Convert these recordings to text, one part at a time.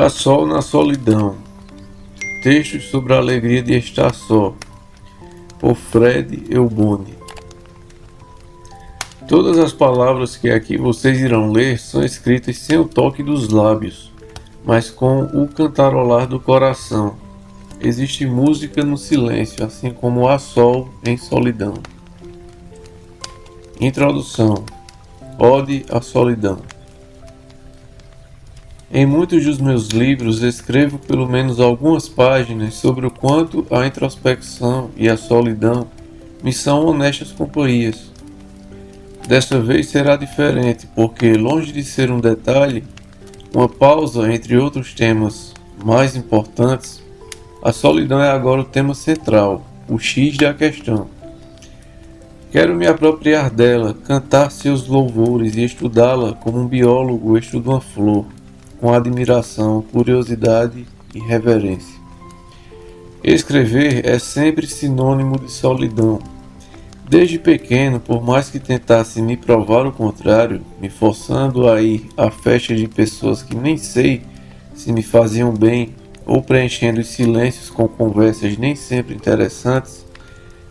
Há sol na solidão. Textos sobre a alegria de estar só, por Fred Euboni. Todas as palavras que aqui vocês irão ler são escritas sem o toque dos lábios, mas com o cantarolar do coração. Existe música no silêncio, assim como há sol em solidão. Introdução. Ode à solidão. Em muitos dos meus livros escrevo pelo menos algumas páginas sobre o quanto a introspecção e a solidão me são honestas companhias. Desta vez será diferente, porque longe de ser um detalhe, uma pausa entre outros temas mais importantes, a solidão é agora o tema central, o X da questão. Quero me apropriar dela, cantar seus louvores e estudá-la como um biólogo estuda uma flor, com admiração, curiosidade e reverência. Escrever é sempre sinônimo de solidão. Desde pequeno, por mais que tentasse me provar o contrário, me forçando a ir a festas de pessoas que nem sei se me faziam bem, ou preenchendo os silêncios com conversas nem sempre interessantes,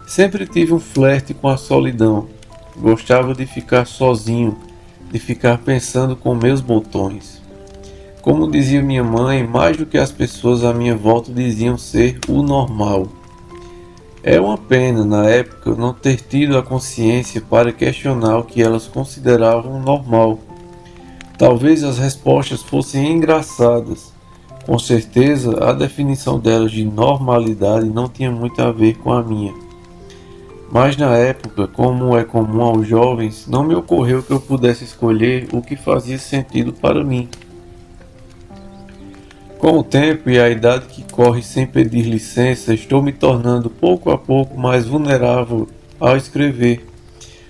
sempre tive um flerte com a solidão. Gostava de ficar sozinho, de ficar pensando com meus botões. Como dizia minha mãe, mais do que as pessoas à minha volta diziam ser o normal. É uma pena, na época, não ter tido a consciência para questionar o que elas consideravam normal. Talvez as respostas fossem engraçadas. Com certeza, a definição delas de normalidade não tinha muito a ver com a minha. Mas na época, como é comum aos jovens, não me ocorreu que eu pudesse escolher o que fazia sentido para mim. Com o tempo e a idade que corre sem pedir licença, estou me tornando pouco a pouco mais vulnerável ao escrever,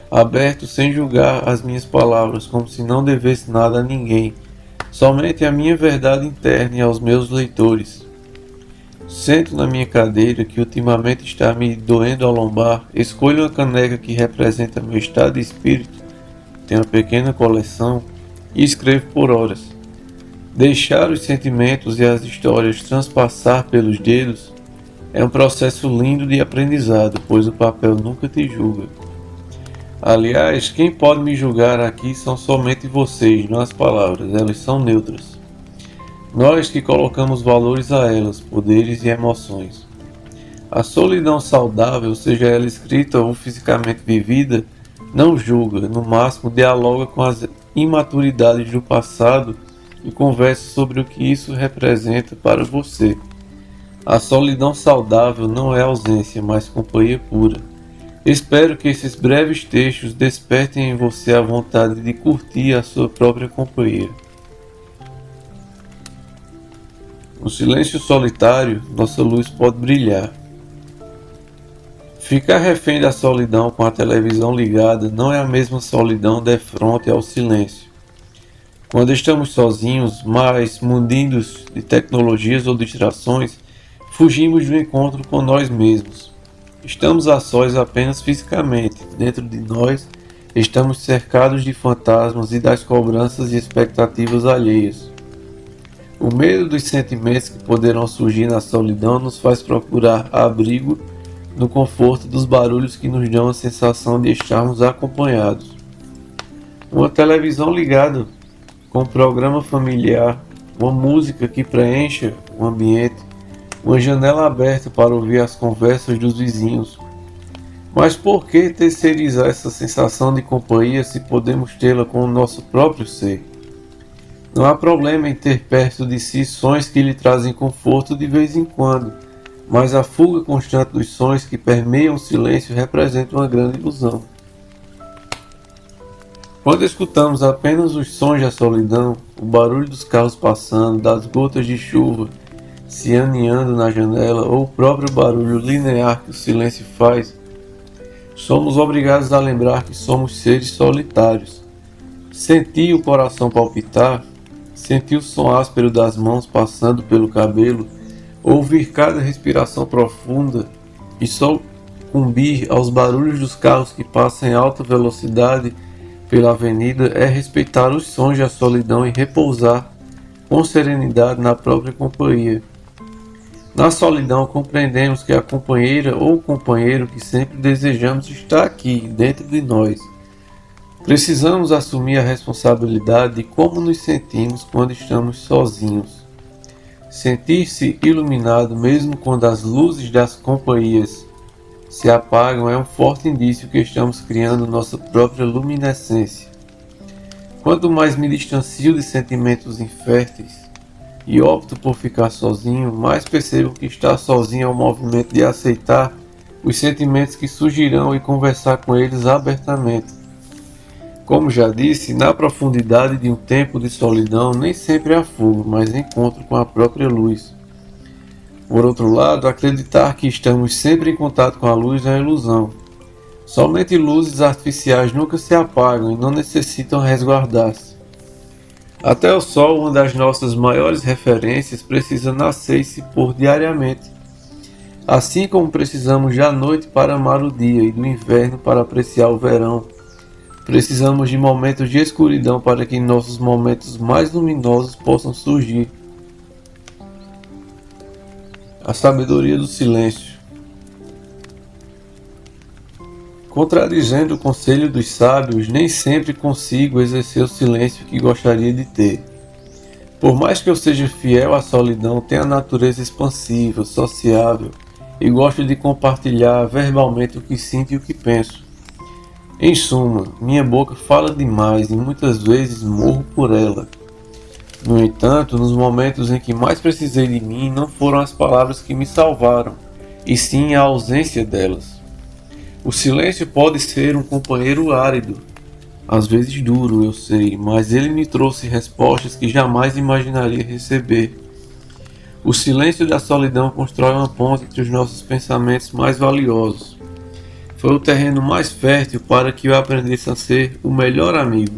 aberto sem julgar as minhas palavras, como se não devesse nada a ninguém, somente a minha verdade interna e aos meus leitores. Sento na minha cadeira, que ultimamente está me doendo a lombar, escolho uma caneca que representa meu estado de espírito, tenho uma pequena coleção e escrevo por horas. Deixar os sentimentos e as histórias transpassar pelos dedos é um processo lindo de aprendizado, pois o papel nunca te julga. Aliás, quem pode me julgar aqui são somente vocês, não as palavras, elas são neutras. Nós que colocamos valores a elas, poderes e emoções. A solidão saudável, seja ela escrita ou fisicamente vivida, não julga, no máximo dialoga com as imaturidades do passado e converse sobre o que isso representa para você. A solidão saudável não é ausência, mas companhia pura. Espero que esses breves textos despertem em você a vontade de curtir a sua própria companhia. No silêncio solitário, nossa luz pode brilhar. Ficar refém da solidão com a televisão ligada não é a mesma solidão defronte ao silêncio. Quando estamos sozinhos, mas mundidos de tecnologias ou distrações, fugimos do encontro com nós mesmos. Estamos a sós apenas fisicamente. Dentro de nós, estamos cercados de fantasmas e das cobranças e expectativas alheias. O medo dos sentimentos que poderão surgir na solidão nos faz procurar abrigo no conforto dos barulhos que nos dão a sensação de estarmos acompanhados. Uma televisão ligada, com um programa familiar, uma música que preencha o ambiente, uma janela aberta para ouvir as conversas dos vizinhos. Mas por que terceirizar essa sensação de companhia se podemos tê-la com o nosso próprio ser? Não há problema em ter perto de si sons que lhe trazem conforto de vez em quando, mas a fuga constante dos sons que permeiam o silêncio representa uma grande ilusão. Quando escutamos apenas os sons da solidão, o barulho dos carros passando, das gotas de chuva se aninhando na janela ou o próprio barulho linear que o silêncio faz, somos obrigados a lembrar que somos seres solitários. Sentir o coração palpitar, sentir o som áspero das mãos passando pelo cabelo, ouvir cada respiração profunda e sucumbir aos barulhos dos carros que passam em alta velocidade pela avenida é respeitar os sons da solidão e repousar com serenidade na própria companhia. Na solidão, compreendemos que a companheira ou o companheiro que sempre desejamos está aqui, dentro de nós. Precisamos assumir a responsabilidade de como nos sentimos quando estamos sozinhos. Sentir-se iluminado mesmo quando as luzes das companhias se apagam é um forte indício que estamos criando nossa própria luminescência. Quanto mais me distancio de sentimentos inférteis e opto por ficar sozinho, mais percebo que estar sozinho é um movimento de aceitar os sentimentos que surgirão e conversar com eles abertamente. Como já disse, na profundidade de um tempo de solidão nem sempre há fogo, mas encontro com a própria luz. Por outro lado, acreditar que estamos sempre em contato com a luz é uma ilusão. Somente luzes artificiais nunca se apagam e não necessitam resguardar-se. Até o sol, uma das nossas maiores referências, precisa nascer e se pôr diariamente. Assim como precisamos da noite para amar o dia e do inverno para apreciar o verão, precisamos de momentos de escuridão para que nossos momentos mais luminosos possam surgir. A sabedoria do silêncio. Contradizendo o conselho dos sábios, nem sempre consigo exercer o silêncio que gostaria de ter. Por mais que eu seja fiel à solidão, tenho a natureza expansiva, sociável e gosto de compartilhar verbalmente o que sinto e o que penso. Em suma, minha boca fala demais e muitas vezes morro por ela. No entanto, nos momentos em que mais precisei de mim, não foram as palavras que me salvaram, e sim a ausência delas. O silêncio pode ser um companheiro árido, às vezes duro, eu sei, mas ele me trouxe respostas que jamais imaginaria receber. O silêncio da solidão constrói uma ponte entre os nossos pensamentos mais valiosos. Foi o terreno mais fértil para que eu aprendesse a ser o melhor amigo.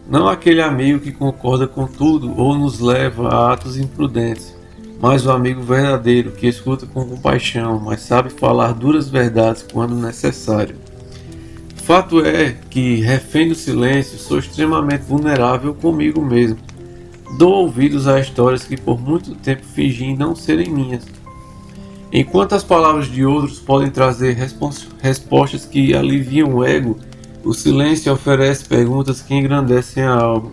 Não aquele amigo que concorda com tudo ou nos leva a atos imprudentes, mas o amigo verdadeiro que escuta com compaixão, mas sabe falar duras verdades quando necessário. Fato é que, refém do silêncio, sou extremamente vulnerável comigo mesmo. Dou ouvidos a histórias que por muito tempo fingi não serem minhas. Enquanto as palavras de outros podem trazer respostas que aliviam o ego, o silêncio oferece perguntas que engrandecem a alma.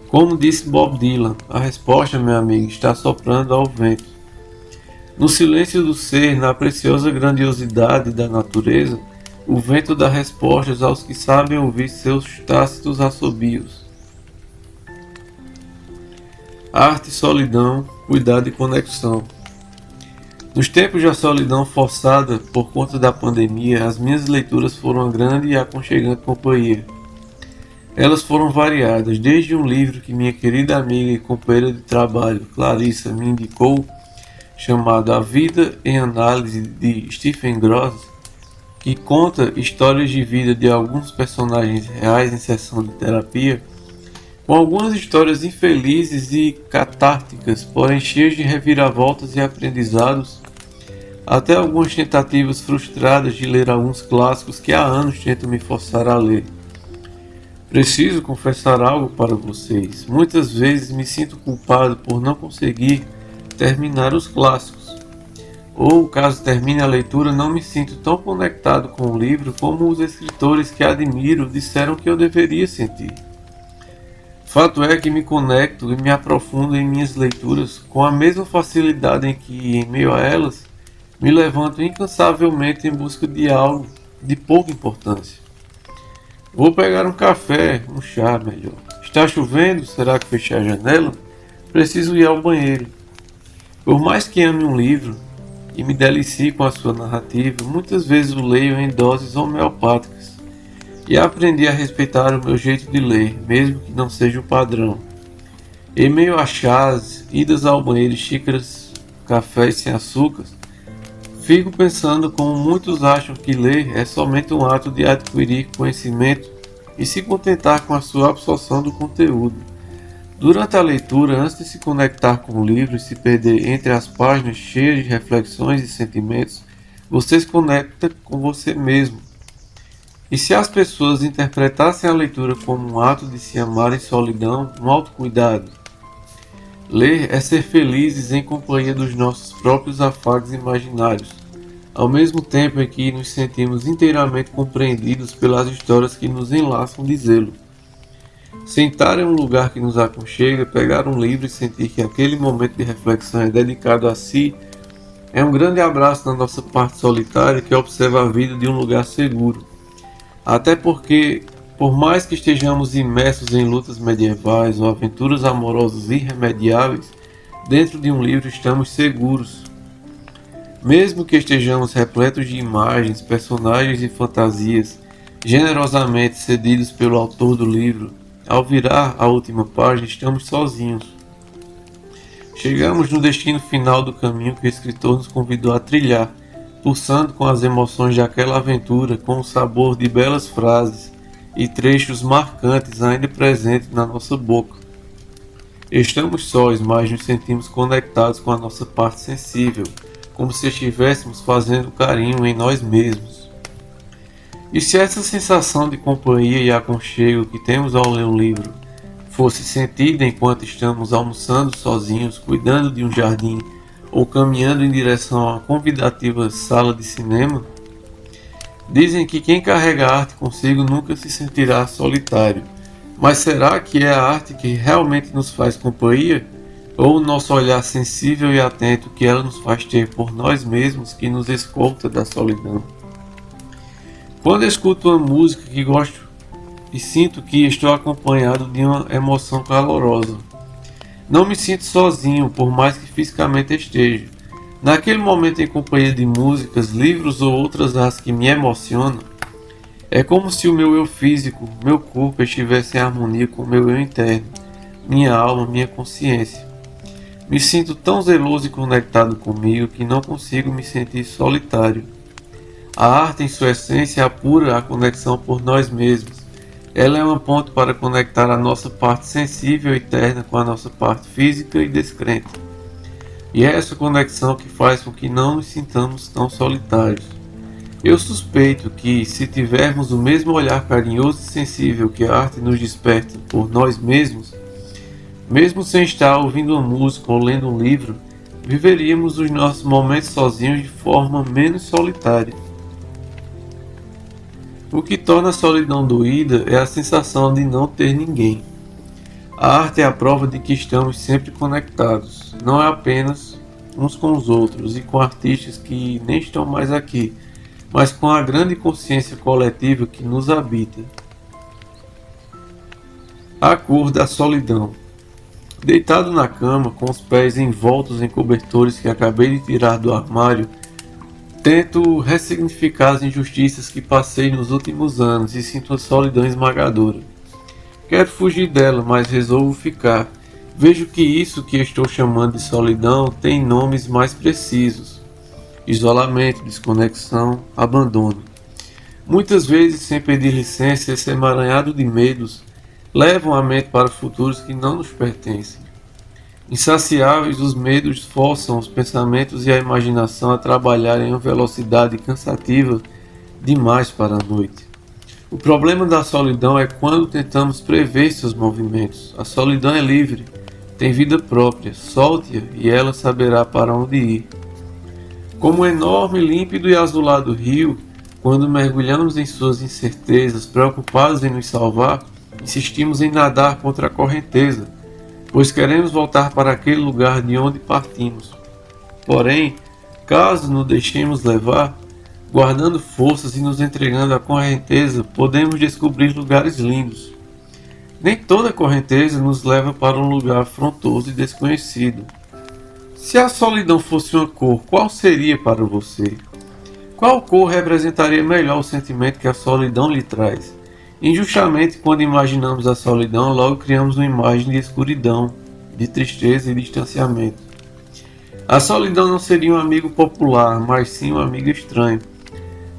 Como disse Bob Dylan, a resposta, meu amigo, está soprando ao vento. No silêncio do ser, na preciosa grandiosidade da natureza, o vento dá respostas aos que sabem ouvir seus tácitos assobios. Arte, solidão, cuidado e conexão. Nos tempos da solidão forçada por conta da pandemia, as minhas leituras foram uma grande e aconchegante companhia. Elas foram variadas, desde um livro que minha querida amiga e companheira de trabalho, Clarissa, me indicou, chamado A Vida em Análise, de Stephen Gross, que conta histórias de vida de alguns personagens reais em sessão de terapia, com algumas histórias infelizes e catárticas, porém cheias de reviravoltas e aprendizados, até algumas tentativas frustradas de ler alguns clássicos que há anos tento me forçar a ler. Preciso confessar algo para vocês. Muitas vezes me sinto culpado por não conseguir terminar os clássicos. Ou, caso termine a leitura, não me sinto tão conectado com o livro como os escritores que admiro disseram que eu deveria sentir. Fato é que me conecto e me aprofundo em minhas leituras com a mesma facilidade em que, em meio a elas, me levanto incansavelmente em busca de algo de pouca importância. Vou pegar um café, um chá melhor. Está chovendo? Será que fechei a janela? Preciso ir ao banheiro. Por mais que ame um livro e me delicie com a sua narrativa, muitas vezes o leio em doses homeopáticas. E aprendi a respeitar o meu jeito de ler, mesmo que não seja o padrão. Em meio a chás, idas ao banheiro e xícaras, cafés sem açúcar, fico pensando como muitos acham que ler é somente um ato de adquirir conhecimento e se contentar com a sua absorção do conteúdo. Durante a leitura, antes de se conectar com o livro e se perder entre as páginas cheias de reflexões e sentimentos, você se conecta com você mesmo. E se as pessoas interpretassem a leitura como um ato de se amar em solidão, um autocuidado, Ler é ser felizes em companhia dos nossos próprios afagos imaginários, ao mesmo tempo em que nos sentimos inteiramente compreendidos pelas histórias que nos enlaçam de zelo. Sentar em um lugar que nos aconchega, pegar um livro e sentir que aquele momento de reflexão é dedicado a si, é um grande abraço na nossa parte solitária que observa a vida de um lugar seguro. Até porque, por mais que estejamos imersos em lutas medievais ou aventuras amorosas irremediáveis, dentro de um livro estamos seguros. Mesmo que estejamos repletos de imagens, personagens e fantasias, generosamente cedidos pelo autor do livro, ao virar a última página estamos sozinhos. Chegamos no destino final do caminho que o escritor nos convidou a trilhar, pulsando com as emoções daquela aventura, com o sabor de belas frases e trechos marcantes ainda presentes na nossa boca. Estamos sós, mas nos sentimos conectados com a nossa parte sensível, como se estivéssemos fazendo carinho em nós mesmos. E se essa sensação de companhia e aconchego que temos ao ler um livro fosse sentida enquanto estamos almoçando sozinhos, cuidando de um jardim ou caminhando em direção a uma convidativa sala de cinema? Dizem que quem carrega a arte consigo nunca se sentirá solitário. Mas será que é a arte que realmente nos faz companhia? Ou o nosso olhar sensível e atento que ela nos faz ter por nós mesmos que nos escolta da solidão? Quando escuto uma música que gosto e sinto que estou acompanhado de uma emoção calorosa, não me sinto sozinho, por mais que fisicamente esteja. Naquele momento, em companhia de músicas, livros ou outras artes que me emocionam, é como se o meu eu físico, meu corpo estivesse em harmonia com o meu eu interno, minha alma, minha consciência. Me sinto tão zeloso e conectado comigo que não consigo me sentir solitário. A arte, em sua essência, apura a conexão por nós mesmos. Ela é um ponto para conectar a nossa parte sensível e terna com a nossa parte física e descrente. E é essa conexão que faz com que não nos sintamos tão solitários. Eu suspeito que, se tivermos o mesmo olhar carinhoso e sensível que a arte nos desperta por nós mesmos, mesmo sem estar ouvindo uma música ou lendo um livro, viveríamos os nossos momentos sozinhos de forma menos solitária. O que torna a solidão doída é a sensação de não ter ninguém. A arte é a prova de que estamos sempre conectados, não é apenas uns com os outros e com artistas que nem estão mais aqui, mas com a grande consciência coletiva que nos habita. A cor da solidão. Deitado na cama, com os pés envoltos em cobertores que acabei de tirar do armário, tento ressignificar as injustiças que passei nos últimos anos e sinto a solidão esmagadora. Quero fugir dela, mas resolvo ficar. Vejo que isso que estou chamando de solidão tem nomes mais precisos: isolamento, desconexão, abandono. Muitas vezes, sem pedir licença, esse emaranhado de medos levam a mente para futuros que não nos pertencem. Insaciáveis, os medos forçam os pensamentos e a imaginação a trabalhar em uma velocidade cansativa demais para a noite. O problema da solidão é quando tentamos prever seus movimentos. A solidão é livre, tem vida própria, solte-a e ela saberá para onde ir. Como um enorme, límpido e azulado rio, quando mergulhamos em suas incertezas, preocupados em nos salvar, insistimos em nadar contra a correnteza, pois queremos voltar para aquele lugar de onde partimos. Porém, caso nos deixemos levar, guardando forças e nos entregando à correnteza, podemos descobrir lugares lindos. Nem toda correnteza nos leva para um lugar afrontoso e desconhecido. Se a solidão fosse uma cor, qual seria para você? Qual cor representaria melhor o sentimento que a solidão lhe traz? Injustamente, quando imaginamos a solidão, logo criamos uma imagem de escuridão, de tristeza e distanciamento. A solidão não seria um amigo popular, mas sim um amigo estranho.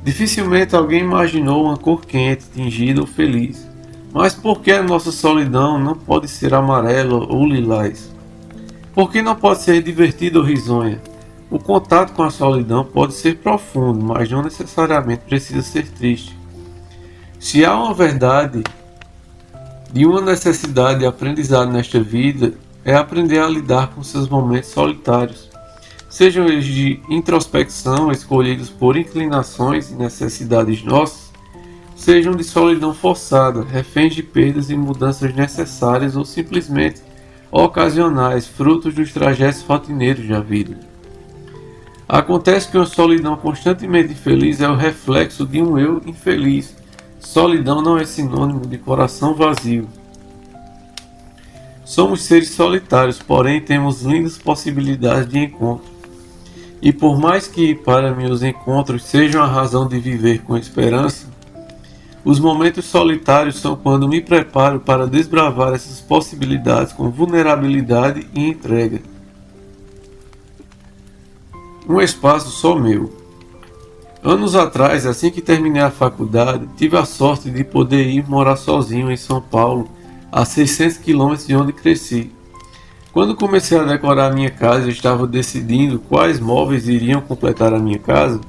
Dificilmente alguém imaginou uma cor quente, tingida ou feliz. Mas por que a nossa solidão não pode ser amarela ou lilás? Por que não pode ser divertida ou risonha? O contato com a solidão pode ser profundo, mas não necessariamente precisa ser triste. Se há uma verdade de uma necessidade de aprendizado nesta vida, é aprender a lidar com seus momentos solitários, sejam eles de introspecção escolhidos por inclinações e necessidades nossas, sejam de solidão forçada, reféns de perdas e mudanças necessárias ou simplesmente ocasionais, frutos dos trajetos rotineiros da vida. Acontece que uma solidão constantemente infeliz é o reflexo de um eu infeliz. Solidão não é sinônimo de coração vazio. Somos seres solitários, porém temos lindas possibilidades de encontro. E por mais que para mim os encontros sejam a razão de viver com esperança, os momentos solitários são quando me preparo para desbravar essas possibilidades com vulnerabilidade e entrega. Um espaço só meu. Anos atrás, assim que terminei a faculdade, tive a sorte de poder ir morar sozinho em São Paulo, a 600 quilômetros de onde cresci. Quando comecei a decorar a minha casa e estava decidindo quais móveis iriam completar a minha casa,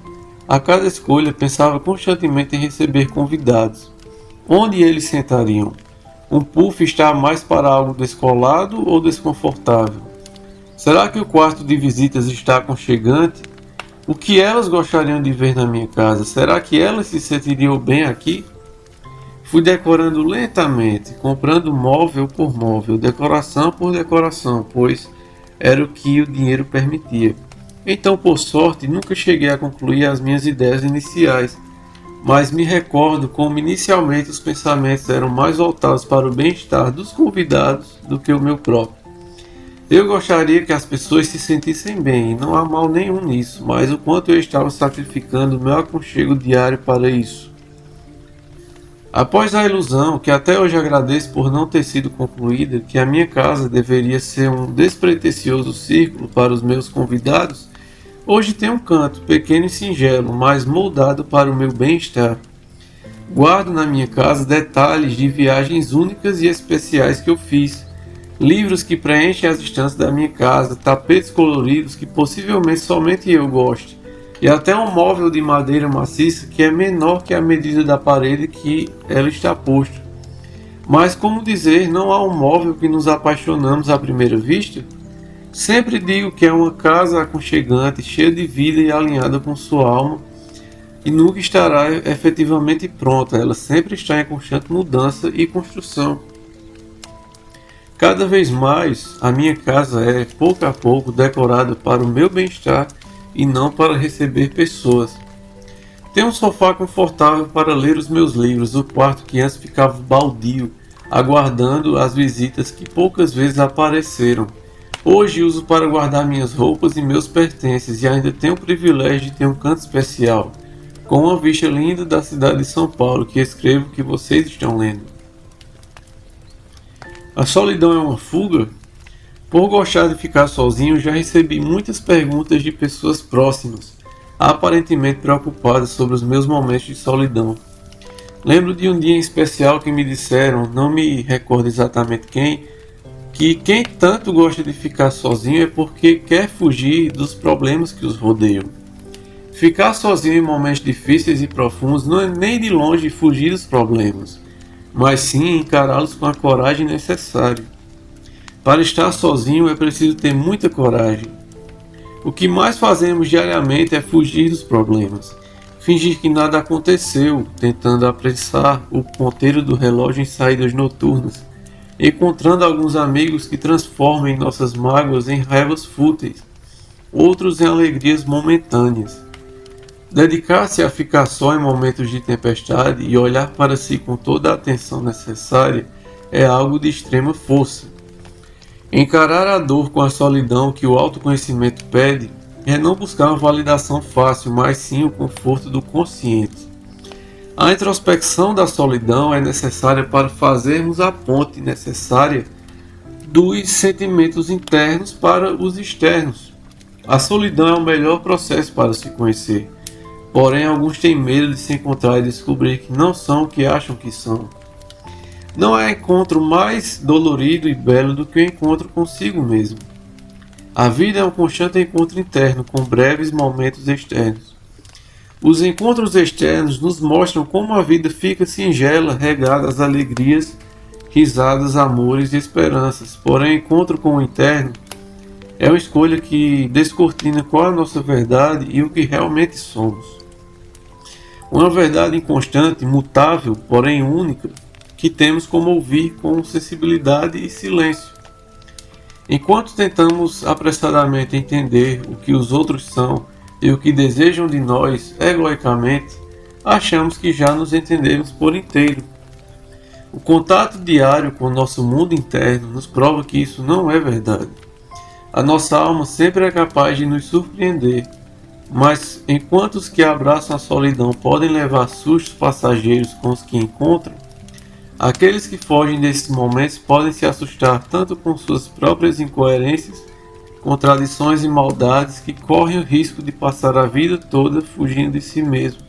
a cada escolha pensava constantemente em receber convidados. Onde eles sentariam? Um puff está mais para algo descolado ou desconfortável? Será que o quarto de visitas está aconchegante? O que elas gostariam de ver na minha casa? Será que elas se sentiriam bem aqui? Fui decorando lentamente, comprando móvel por móvel, decoração por decoração, pois era o que o dinheiro permitia. Então, por sorte, nunca cheguei a concluir as minhas ideias iniciais, mas me recordo como inicialmente os pensamentos eram mais voltados para o bem-estar dos convidados do que o meu próprio. Eu gostaria que as pessoas se sentissem bem, e não há mal nenhum nisso, mas o quanto eu estava sacrificando o meu aconchego diário para isso. Após a ilusão, que até hoje agradeço por não ter sido concluída, que a minha casa deveria ser um despretensioso círculo para os meus convidados, hoje tem um canto, pequeno e singelo, mas moldado para o meu bem-estar. Guardo na minha casa detalhes de viagens únicas e especiais que eu fiz, livros que preenchem as estantes da minha casa, tapetes coloridos que possivelmente somente eu goste, e até um móvel de madeira maciça que é menor que a medida da parede que ela está posta. Mas como dizer, não há um móvel que nos apaixonamos à primeira vista? Sempre digo que é uma casa aconchegante, cheia de vida e alinhada com sua alma, e nunca estará efetivamente pronta, ela sempre está em constante mudança e construção. Cada vez mais, a minha casa é, pouco a pouco, decorada para o meu bem-estar e não para receber pessoas. Tenho um sofá confortável para ler os meus livros, o quarto que antes ficava baldio, aguardando as visitas que poucas vezes apareceram. Hoje uso para guardar minhas roupas e meus pertences e ainda tenho o privilégio de ter um canto especial, com uma vista linda da cidade de São Paulo que escrevo que vocês estão lendo. A solidão é uma fuga? Por gostar de ficar sozinho, já recebi muitas perguntas de pessoas próximas, aparentemente preocupadas sobre os meus momentos de solidão. Lembro de um dia em especial que me disseram, não me recordo exatamente quem, que quem tanto gosta de ficar sozinho é porque quer fugir dos problemas que os rodeiam. Ficar sozinho em momentos difíceis e profundos não é nem de longe fugir dos problemas, mas sim encará-los com a coragem necessária. Para estar sozinho é preciso ter muita coragem. O que mais fazemos diariamente é fugir dos problemas, fingir que nada aconteceu, tentando apressar o ponteiro do relógio em saídas noturnas, encontrando alguns amigos que transformem nossas mágoas em raivas fúteis, outros em alegrias momentâneas. Dedicar-se a ficar só em momentos de tempestade e olhar para si com toda a atenção necessária é algo de extrema força. Encarar a dor com a solidão que o autoconhecimento pede é não buscar uma validação fácil, mas sim o conforto do consciente. A introspecção da solidão é necessária para fazermos a ponte necessária dos sentimentos internos para os externos. A solidão é o melhor processo para se conhecer, porém alguns têm medo de se encontrar e descobrir que não são o que acham que são. Não há encontro mais dolorido e belo do que o encontro consigo mesmo. A vida é um constante encontro interno, com breves momentos externos. Os encontros externos nos mostram como a vida fica singela, regada às alegrias risadas, amores e esperanças. Porém, o encontro com o interno é uma escolha que descortina qual é a nossa verdade e o que realmente somos. Uma verdade inconstante, mutável, porém única, que temos como ouvir com sensibilidade e silêncio. Enquanto tentamos apressadamente entender o que os outros são e o que desejam de nós egoicamente, achamos que já nos entendemos por inteiro. O contato diário com o nosso mundo interno nos prova que isso não é verdade. A nossa alma sempre é capaz de nos surpreender, mas enquanto os que abraçam a solidão podem levar sustos passageiros com os que encontram, aqueles que fogem desses momentos podem se assustar tanto com suas próprias incoerências, contradições e maldades que correm o risco de passar a vida toda fugindo de si mesmo.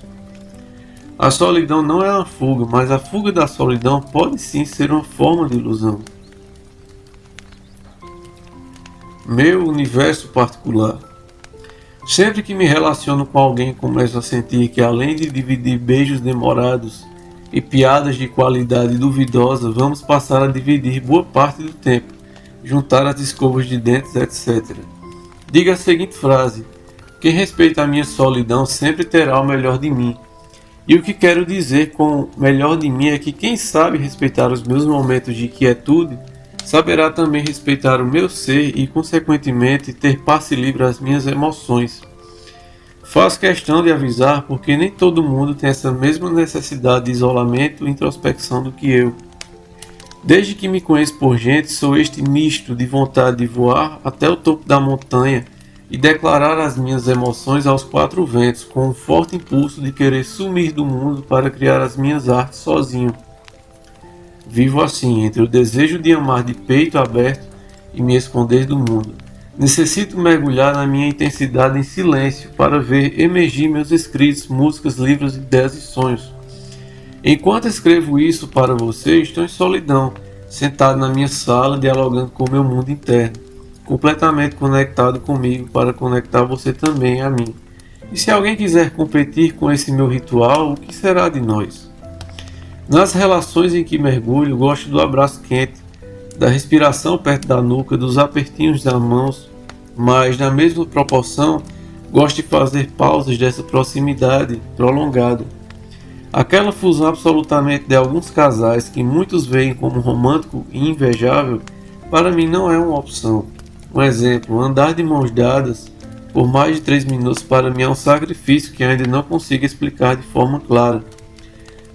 A solidão não é uma fuga, mas a fuga da solidão pode sim ser uma forma de ilusão. Meu universo particular. Sempre que me relaciono com alguém, começo a sentir que, além de dividir beijos demorados e piadas de qualidade duvidosa, vamos passar a dividir boa parte do tempo, juntar as escovas de dentes, etc. Diga a seguinte frase: quem respeita a minha solidão sempre terá o melhor de mim. E o que quero dizer com melhor de mim é que quem sabe respeitar os meus momentos de quietude, saberá também respeitar o meu ser e, consequentemente, ter passe livre às minhas emoções. Faço questão de avisar porque nem todo mundo tem essa mesma necessidade de isolamento e introspecção do que eu. Desde que me conheço por gente, sou este misto de vontade de voar até o topo da montanha e declarar as minhas emoções aos quatro ventos, com um forte impulso de querer sumir do mundo para criar as minhas artes sozinho. Vivo assim, entre o desejo de amar de peito aberto e me esconder do mundo. Necessito mergulhar na minha intensidade em silêncio para ver emergir meus escritos, músicas, livros, ideias e sonhos. Enquanto escrevo isso para você, estou em solidão, sentado na minha sala, dialogando com o meu mundo interno, completamente conectado comigo para conectar você também a mim. E se alguém quiser competir com esse meu ritual, o que será de nós? Nas relações em que mergulho, gosto do abraço quente, da respiração perto da nuca, dos apertinhos das mãos, mas na mesma proporção, gosto de fazer pausas dessa proximidade prolongada. Aquela fusão absolutamente de alguns casais que muitos veem como romântico e invejável, para mim não é uma opção. Um exemplo, andar de mãos dadas por mais de 3 minutos para mim é um sacrifício que ainda não consigo explicar de forma clara.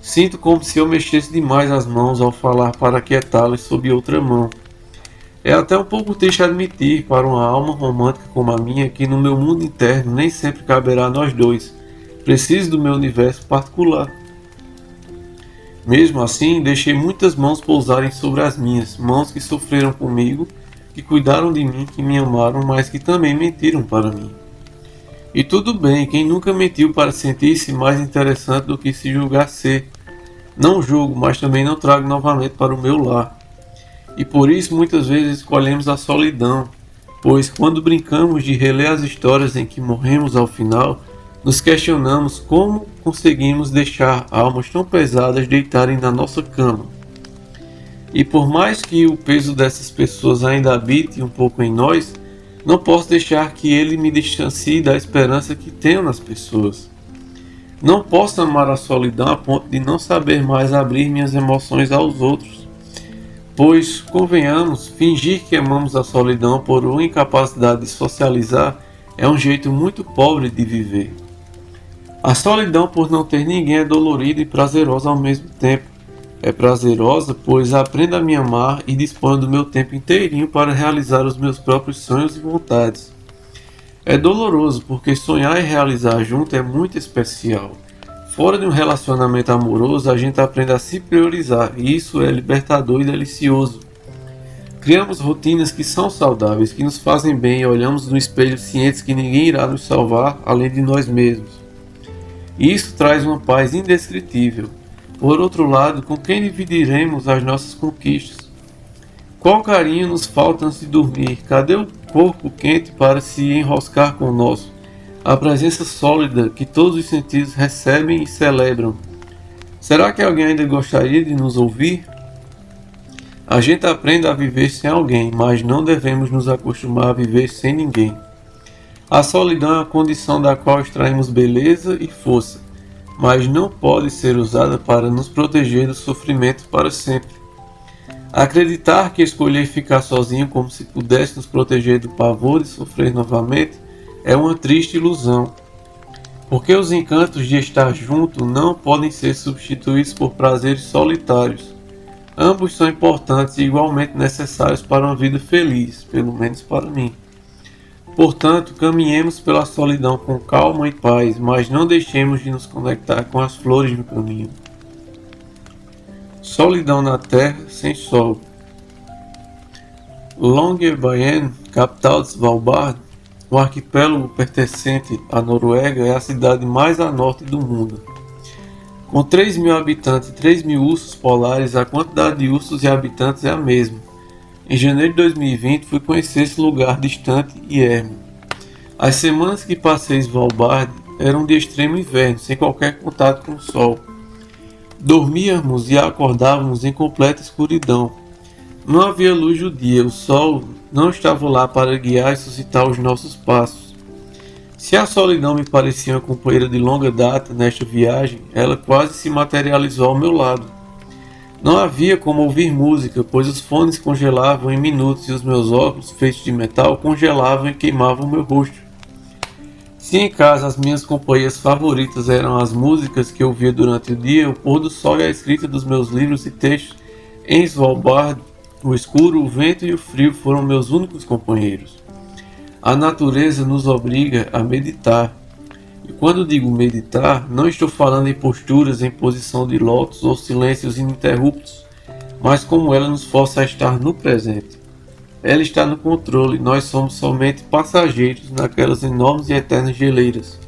Sinto como se eu mexesse demais as mãos ao falar para aquietá-las sob outra mão. É até um pouco triste admitir para uma alma romântica como a minha que no meu mundo interno nem sempre caberá nós dois. Preciso do meu universo particular. Mesmo assim, deixei muitas mãos pousarem sobre as minhas, mãos que sofreram comigo, que cuidaram de mim, que me amaram, mas que também mentiram para mim. E tudo bem, quem nunca mentiu para sentir-se mais interessante do que se julgar ser? Não julgo, mas também não trago novamente para o meu lar. E por isso muitas vezes escolhemos a solidão, pois quando brincamos de reler as histórias em que morremos ao final, nos questionamos como conseguimos deixar almas tão pesadas deitarem na nossa cama. E por mais que o peso dessas pessoas ainda habite um pouco em nós, não posso deixar que ele me distancie da esperança que tenho nas pessoas. Não posso amar a solidão a ponto de não saber mais abrir minhas emoções aos outros. Pois, convenhamos, fingir que amamos a solidão por uma incapacidade de socializar é um jeito muito pobre de viver. A solidão por não ter ninguém é dolorida e prazerosa ao mesmo tempo. É prazerosa, pois aprendo a me amar e disponho do meu tempo inteirinho para realizar os meus próprios sonhos e vontades. É doloroso, porque sonhar e realizar junto é muito especial. Fora de um relacionamento amoroso, a gente aprende a se priorizar, e isso é libertador e delicioso. Criamos rotinas que são saudáveis, que nos fazem bem e olhamos no espelho cientes que ninguém irá nos salvar além de nós mesmos. E isso traz uma paz indescritível. Por outro lado, com quem dividiremos as nossas conquistas? Qual carinho nos falta antes de dormir? Cadê o corpo quente para se enroscar com o nosso? A presença sólida que todos os sentidos recebem e celebram. Será que alguém ainda gostaria de nos ouvir? A gente aprende a viver sem alguém, mas não devemos nos acostumar a viver sem ninguém. A solidão é uma condição da qual extraímos beleza e força, mas não pode ser usada para nos proteger do sofrimento para sempre. Acreditar que escolher ficar sozinho como se pudesse nos proteger do pavor de sofrer novamente é uma triste ilusão, porque os encantos de estar junto não podem ser substituídos por prazeres solitários. Ambos são importantes e igualmente necessários para uma vida feliz, pelo menos para mim. Portanto, caminhemos pela solidão com calma e paz, mas não deixemos de nos conectar com as flores do caminho. Solidão na terra sem sol. Longyearbyen, capital de Svalbard, um arquipélago pertencente à Noruega, é a cidade mais a norte do mundo. Com 3.000 habitantes e 3.000 ursos polares, a quantidade de ursos e habitantes é a mesma. Em janeiro de 2020 fui conhecer esse lugar distante e ermo. As semanas que passei em Svalbard eram de extremo inverno, sem qualquer contato com o sol. Dormíamos e acordávamos em completa escuridão. Não havia luz do dia, o sol não estava lá para guiar e suscitar os nossos passos. Se a solidão me parecia uma companheira de longa data nesta viagem, ela quase se materializou ao meu lado. Não havia como ouvir música, pois os fones congelavam em minutos e os meus óculos, feitos de metal, congelavam e queimavam meu rosto. Se em casa as minhas companhias favoritas eram as músicas que eu ouvia durante o dia, o pôr do sol e a escrita dos meus livros e textos, em Svalbard, o escuro, o vento e o frio foram meus únicos companheiros. A natureza nos obriga a meditar. E quando digo meditar, não estou falando em posturas em posição de lótus ou silêncios ininterruptos, mas como ela nos força a estar no presente. Ela está no controle, nós somos somente passageiros naquelas enormes e eternas geleiras.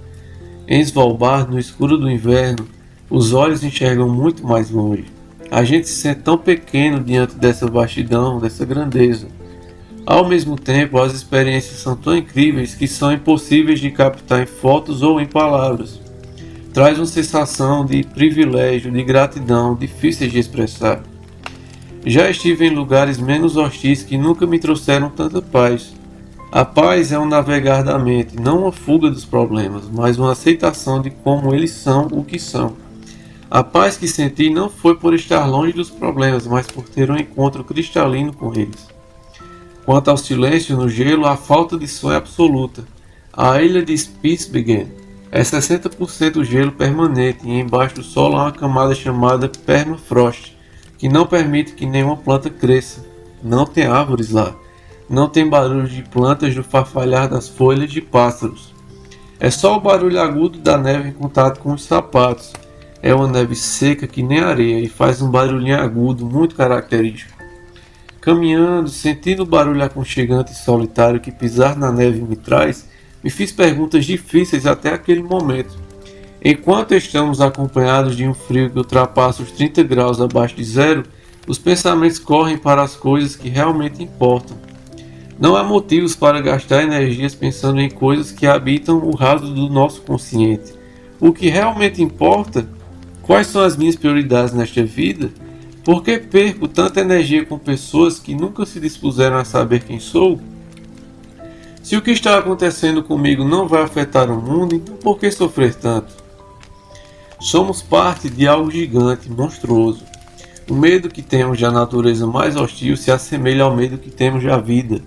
Em Svalbard, no escuro do inverno, os olhos enxergam muito mais longe. A gente se sente tão pequeno diante dessa vastidão, dessa grandeza. Ao mesmo tempo, as experiências são tão incríveis que são impossíveis de captar em fotos ou em palavras. Traz uma sensação de privilégio, de gratidão, difíceis de expressar. Já estive em lugares menos hostis que nunca me trouxeram tanta paz. A paz é um navegar da mente, não uma fuga dos problemas, mas uma aceitação de como eles são o que são. A paz que senti não foi por estar longe dos problemas, mas por ter um encontro cristalino com eles. Quanto ao silêncio no gelo, a falta de som é absoluta. A ilha de Spitsbergen é 60% gelo permanente e embaixo do solo há uma camada chamada permafrost, que não permite que nenhuma planta cresça. Não tem árvores lá. Não tem barulho de plantas do farfalhar das folhas de pássaros. É só o barulho agudo da neve em contato com os sapatos. É uma neve seca que nem areia e faz um barulhinho agudo muito característico. Caminhando, sentindo o barulho aconchegante e solitário que pisar na neve me traz, me fiz perguntas difíceis até aquele momento. Enquanto estamos acompanhados de um frio que ultrapassa os 30 graus abaixo de zero, os pensamentos correm para as coisas que realmente importam. Não há motivos para gastar energias pensando em coisas que habitam o raso do nosso consciente. O que realmente importa? Quais são as minhas prioridades nesta vida? Por que perco tanta energia com pessoas que nunca se dispuseram a saber quem sou? Se o que está acontecendo comigo não vai afetar o mundo, então por que sofrer tanto? Somos parte de algo gigante, monstruoso. O medo que temos da natureza mais hostil se assemelha ao medo que temos da vida.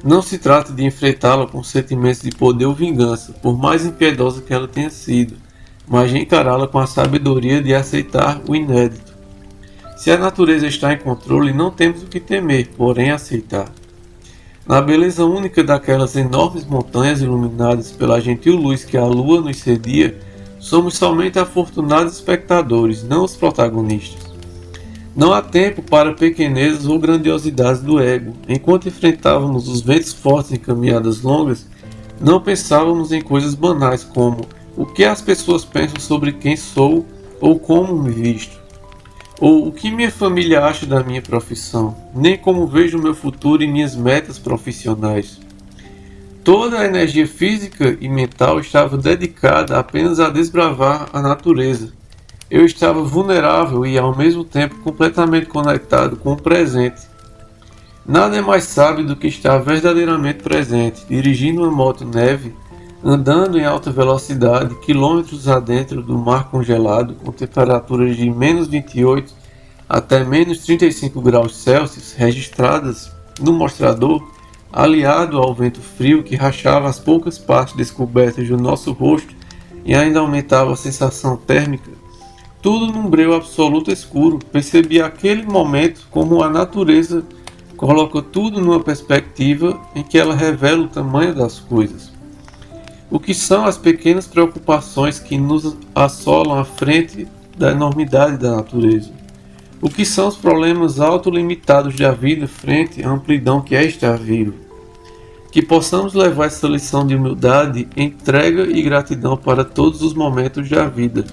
Não se trata de enfrentá-la com sentimentos de poder ou vingança, por mais impiedosa que ela tenha sido, mas de encará-la com a sabedoria de aceitar o inédito. Se a natureza está em controle, não temos o que temer, porém aceitar. Na beleza única daquelas enormes montanhas iluminadas pela gentil luz que a lua nos cedia, somos somente afortunados espectadores, não os protagonistas. Não há tempo para pequenezas ou grandiosidades do ego. Enquanto enfrentávamos os ventos fortes em caminhadas longas, não pensávamos em coisas banais como o que as pessoas pensam sobre quem sou ou como me visto, ou o que minha família acha da minha profissão, nem como vejo o meu futuro e minhas metas profissionais. Toda a energia física e mental estava dedicada apenas a desbravar a natureza. Eu estava vulnerável e ao mesmo tempo completamente conectado com o presente. Nada é mais sábio do que estar verdadeiramente presente, dirigindo uma moto neve, andando em alta velocidade, quilômetros adentro do mar congelado, com temperaturas de menos 28 até menos 35 graus Celsius registradas no mostrador, aliado ao vento frio que rachava as poucas partes descobertas do nosso rosto e ainda aumentava a sensação térmica. Tudo num breu absoluto escuro. Percebi aquele momento como a natureza coloca tudo numa perspectiva em que ela revela o tamanho das coisas. O que são as pequenas preocupações que nos assolam à frente da enormidade da natureza? O que são os problemas autolimitados da vida frente à amplidão que é estar vivo? Que possamos levar essa lição de humildade, entrega e gratidão para todos os momentos da vida.